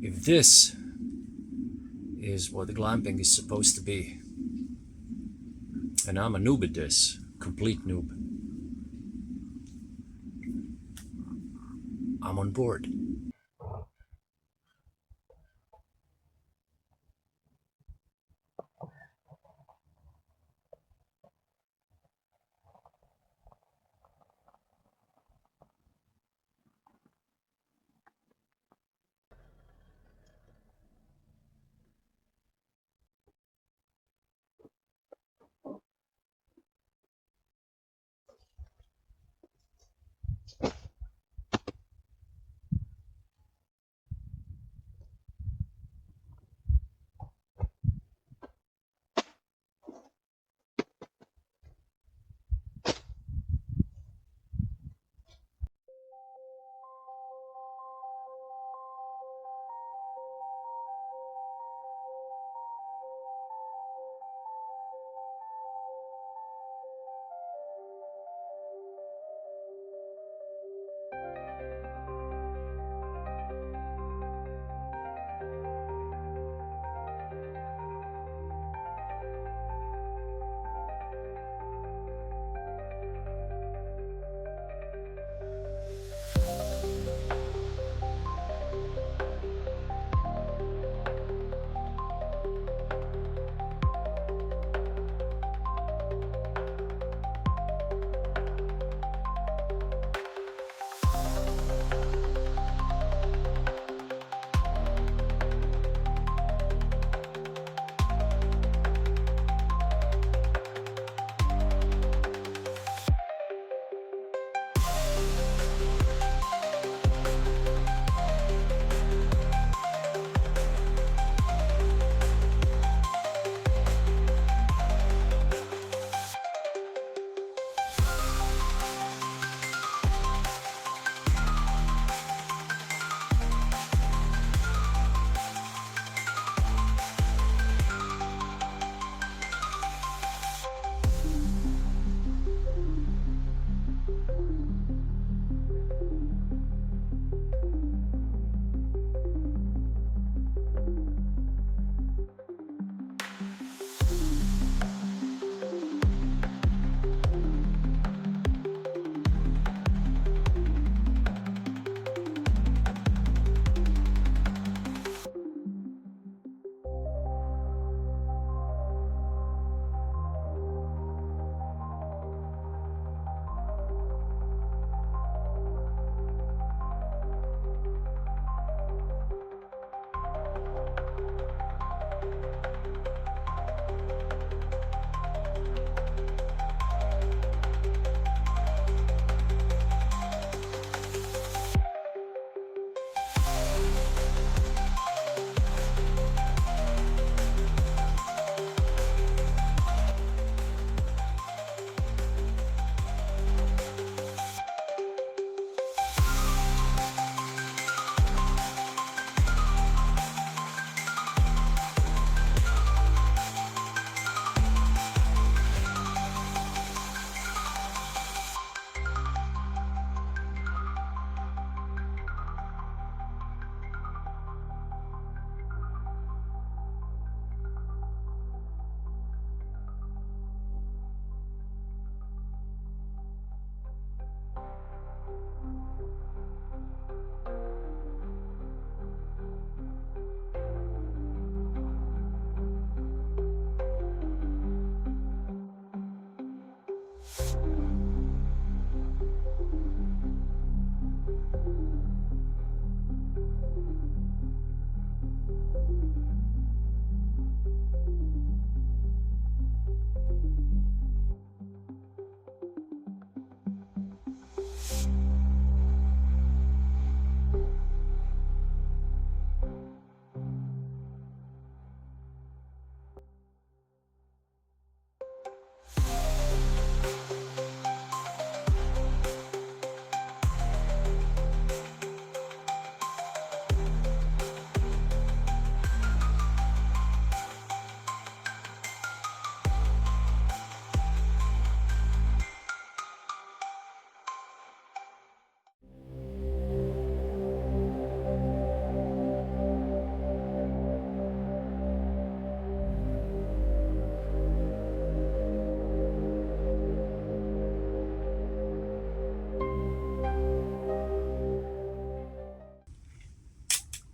if this is what glamping is supposed to be, and I'm a noob at this, complete noob, I'm on board.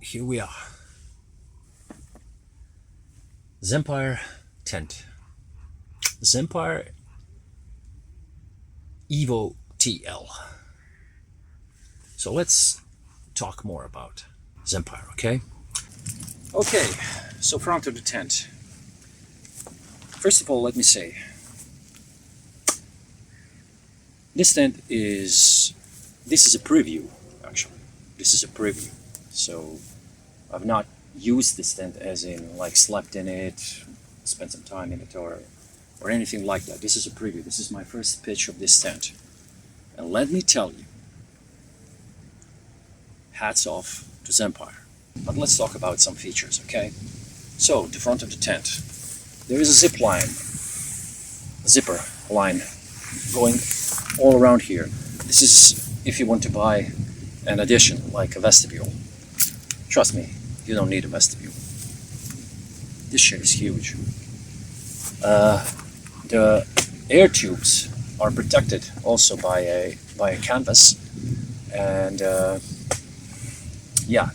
here we are. Zempire tent. Zempire EVO TL. So let's talk more about Zempire, okay? Okay, so front of the tent. First of all, let me say, this tent is a preview, actually. This is a preview. So I've not used this tent as in like slept in it, spent some time in it, or anything like that. This is a preview. This is my first pitch of this tent. And let me tell you, hats off to Zempire. But let's talk about some features, okay? So, the front of the tent. There is a zipper line going all around here. This is if you want to buy an addition, like a vestibule. Trust me, you don't need a vestibule. This shit is huge. The air tubes are protected also by a canvas, and yeah,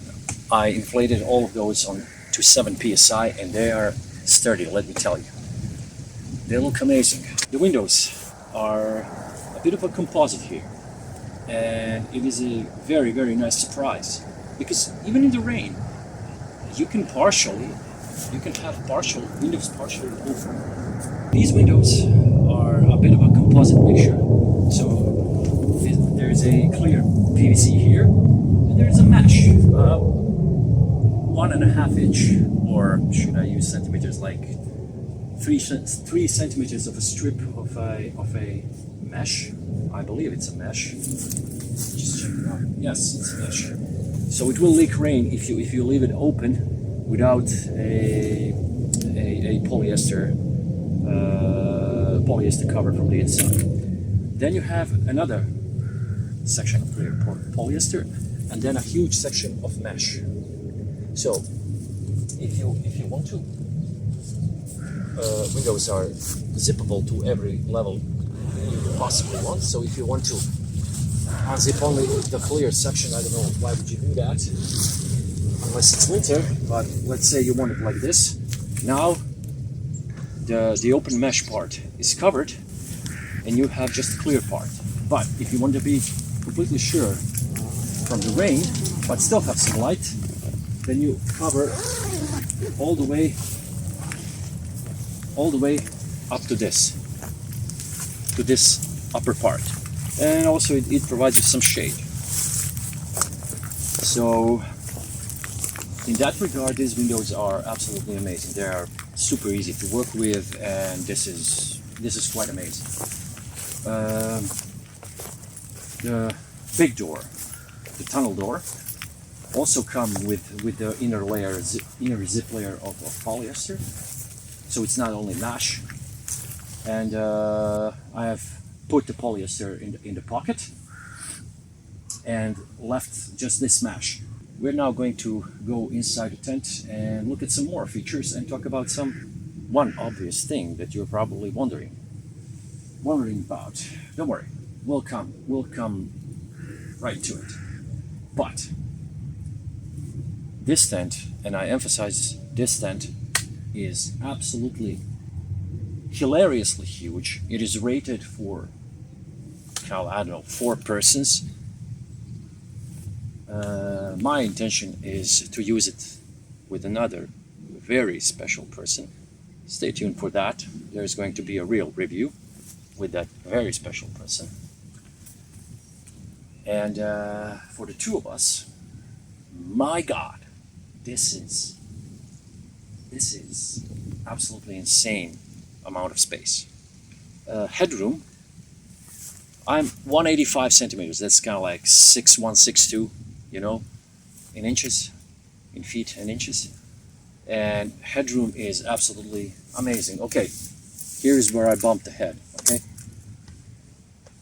I inflated all of those on to 7 psi, and they are sturdy, let me tell you. They look amazing. The windows are a bit of a composite here, and it is a very, very nice surprise, because even in the rain, you can have windows partially open. These windows are a bit of a composite mixture, so there's a clear PVC here, and there's a mesh, 1.5 inch, or should I use centimeters, like 3 centimeters of a strip of a mesh. I believe it's a mesh. Just check it out. Yes, it's a mesh. So it will leak rain if you leave it open without a polyester cover from the inside. Then you have another section of clear polyester, and then a huge section of mesh. So if you want to, windows are zippable to every level you possibly want. So if you want to unzip only the clear section, I don't know why would you do that unless it's winter, but let's say you want it like this. Now the open mesh part is covered and you have just the clear part. But if you want to be completely sure from the rain but still have some light, then you cover all the way up to this upper part, and also it provides you some shade. So in that regard, these windows are absolutely amazing. They are super easy to work with, and this is quite amazing. The big door, the tunnel door, also come with the inner zip layer of polyester, so it's not only mesh. And I have put the polyester in the pocket and left just this mesh. We're now going to go inside the tent and look at some more features and talk about one obvious thing that you're probably wondering about. Don't worry, we'll come right to it. But this tent, and I emphasize this tent, is absolutely hilariously huge. It is rated for, I don't know, 4 persons. My intention is to use it with another very special person. Stay tuned for that. There's going to be a real review with that very special person. And for the 2 of us, my God, this is absolutely insane amount of space. Headroom, I'm 185 centimeters. That's kind of like 6'1", 6'2", you know, in inches, in feet and inches. And headroom is absolutely amazing. Okay, here is where I bumped the head. Okay,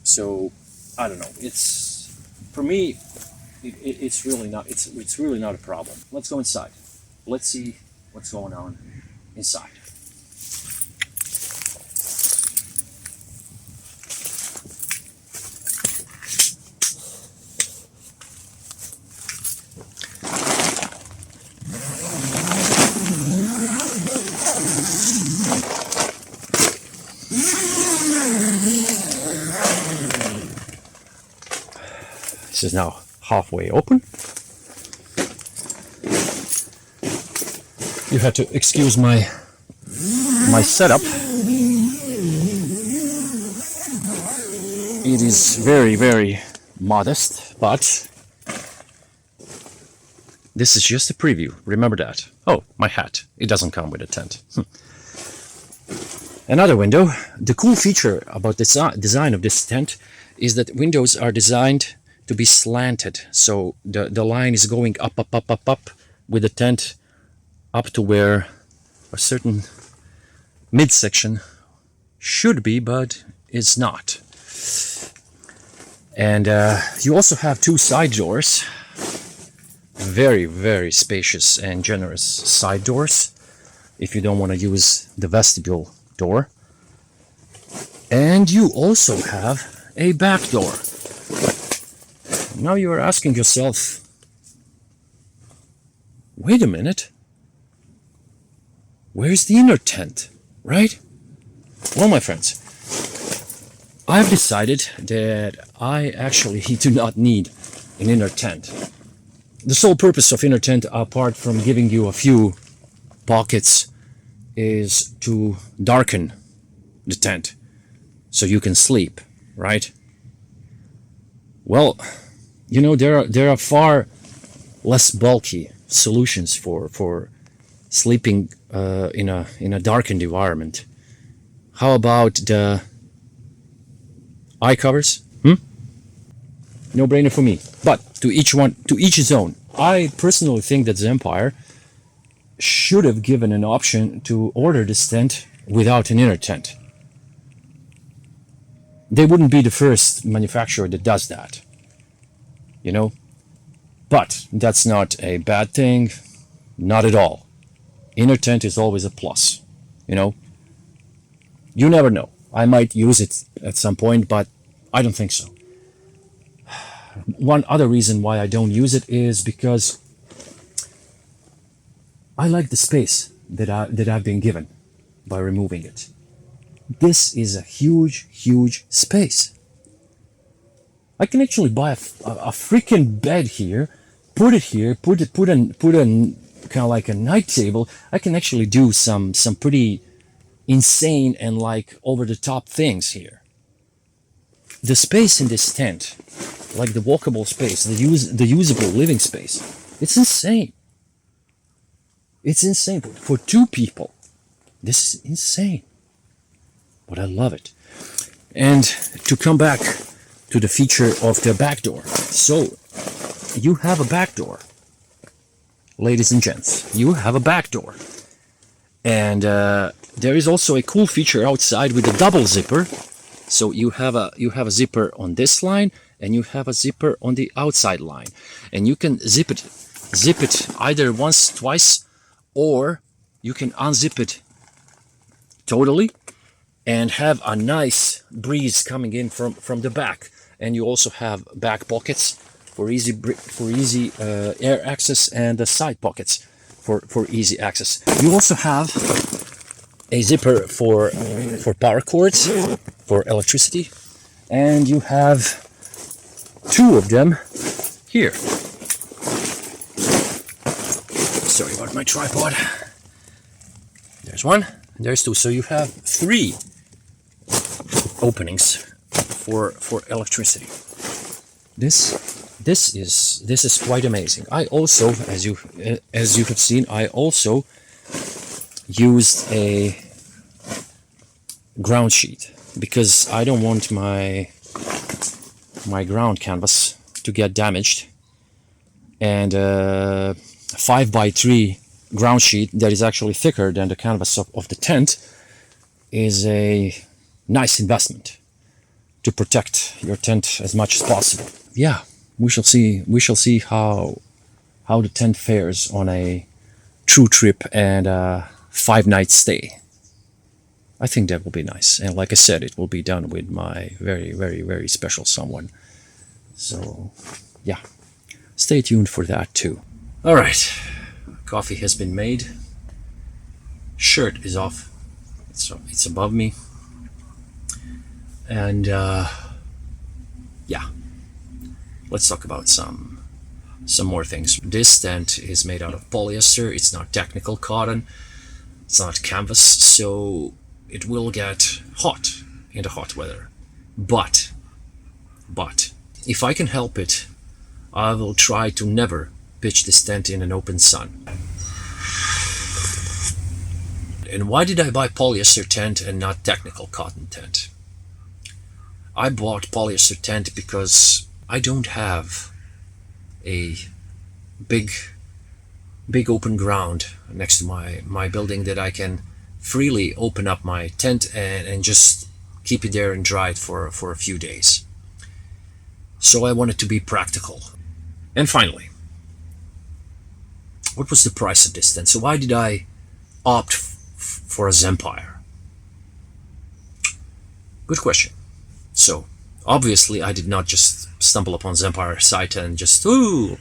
so I don't know. It's, for me, it's really not. It's really not a problem. Let's go inside. Let's see what's going on inside. is now halfway open. You have to excuse my setup. It is very, very modest, but this is just a preview. Remember that. Oh, my hat. It doesn't come with a tent. Another window. The cool feature about the design of this tent is that windows are designed to be slanted. So the line is going up, up, up, up, up with the tent up to where a certain midsection should be, but is not. And you also have two side doors. Very, very spacious and generous side doors if you don't want to use the vestibule door. And you also have a back door. Now you are asking yourself, wait a minute, where's the inner tent, right? Well, my friends, I've decided that I actually do not need an inner tent. The sole purpose of inner tent, apart from giving you a few pockets, is to darken the tent so you can sleep, right? Well, you know, there are far less bulky solutions for sleeping in a darkened environment. How about the eye covers? No brainer for me. But to each his own. I personally think that Zempire should have given an option to order this tent without an inner tent. They wouldn't be the first manufacturer that does that, you know? But that's not a bad thing, not at all. Inner tent is always a plus, you know? You never know. I might use it at some point, but I don't think so. One other reason why I don't use it is because I like the space that I've been given by removing it. This is a huge, huge space. I can actually buy a freaking bed here, put it here, put in kind of like a night table. I can actually do some pretty insane and like over the top things here. The space in this tent, like the walkable space, the usable living space, it's insane. It's insane for two people. This is insane. But I love it. And to come back to the feature of the back door. So you have a back door, ladies and gents. You have a back door. And there is also a cool feature outside with a double zipper. So you have a zipper on this line and you have a zipper on the outside line. And you can zip it either once, twice, or you can unzip it totally and have a nice breeze coming in from the back. And you also have back pockets for easy air access and the side pockets for easy access. You also have a zipper for power cords, for electricity, and you have two of them here. Sorry about my tripod. There's one, and there's two. So you have three openings for electricity. This is quite amazing. I also, as you have seen, I also used a ground sheet because I don't want my ground canvas to get damaged, and 5x3 ground sheet that is actually thicker than the canvas of the tent is a nice investment to protect your tent as much as possible. Yeah, we shall see how the tent fares on a true trip and a 5-night stay. I think that will be nice, and like I said, it will be done with my very, very, very special someone. So yeah, stay tuned for that too. All right, coffee has been made. Shirt is off. It's above me. And yeah, let's talk about some more things. This tent is made out of polyester. It's not technical cotton. It's not canvas, so it will get hot in the hot weather. But if I can help it, I will try to never pitch this tent in an open sun. And why did I buy polyester tent and not technical cotton tent? I bought polyester tent because I don't have a big open ground next to my building that I can freely open up my tent and just keep it there and dry it for a few days. So I wanted to be practical. And finally, what was the price of this tent? So why did I opt for a Zempire? Good question. So obviously I did not just stumble upon Zempire site and just, ooh,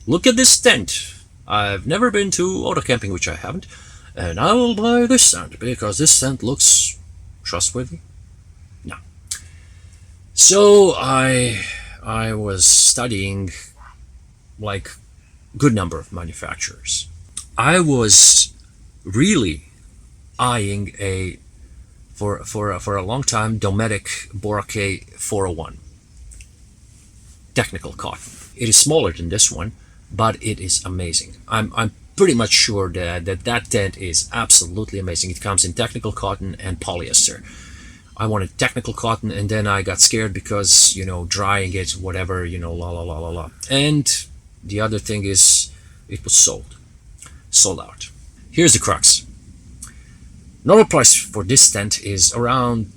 look at this tent. I've never been to auto camping, which I haven't, and I will buy this tent because this tent looks trustworthy. No. So I was studying like good number of manufacturers. I was really eyeing for a long time Dometic Boracay 401 technical cotton. It is smaller than this one, but it is amazing. I'm pretty much sure that tent is absolutely amazing. It comes in technical cotton and polyester. I wanted technical cotton, and then I got scared because, you know, drying it, whatever, you know, la. And the other thing is, it was sold out. Here's the crux. Normal price for this tent is around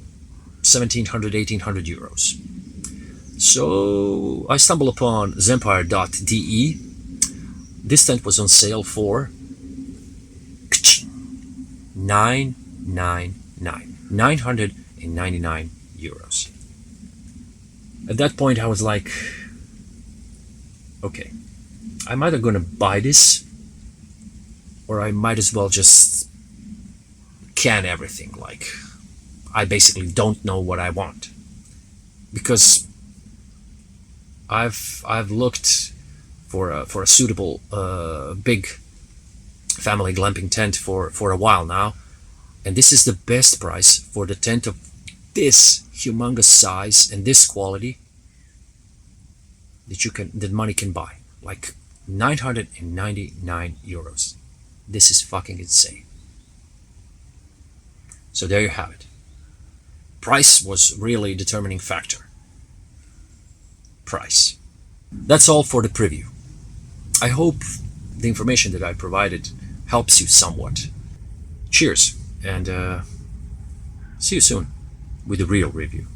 1700, 1800 euros. So I stumbled upon Zempire.de. This tent was on sale for €999. At that point I was like, okay, I'm either gonna buy this or I might as well just can everything. Like, I basically don't know what I want, because I've looked for a suitable big family glamping tent for a while now, and this is the best price for the tent of this humongous size and this quality that money can buy. Like €999. This is fucking insane. So there you have it. Price was really a determining factor. Price. That's all for the preview. I hope the information that I provided helps you somewhat. Cheers, and see you soon with the real review.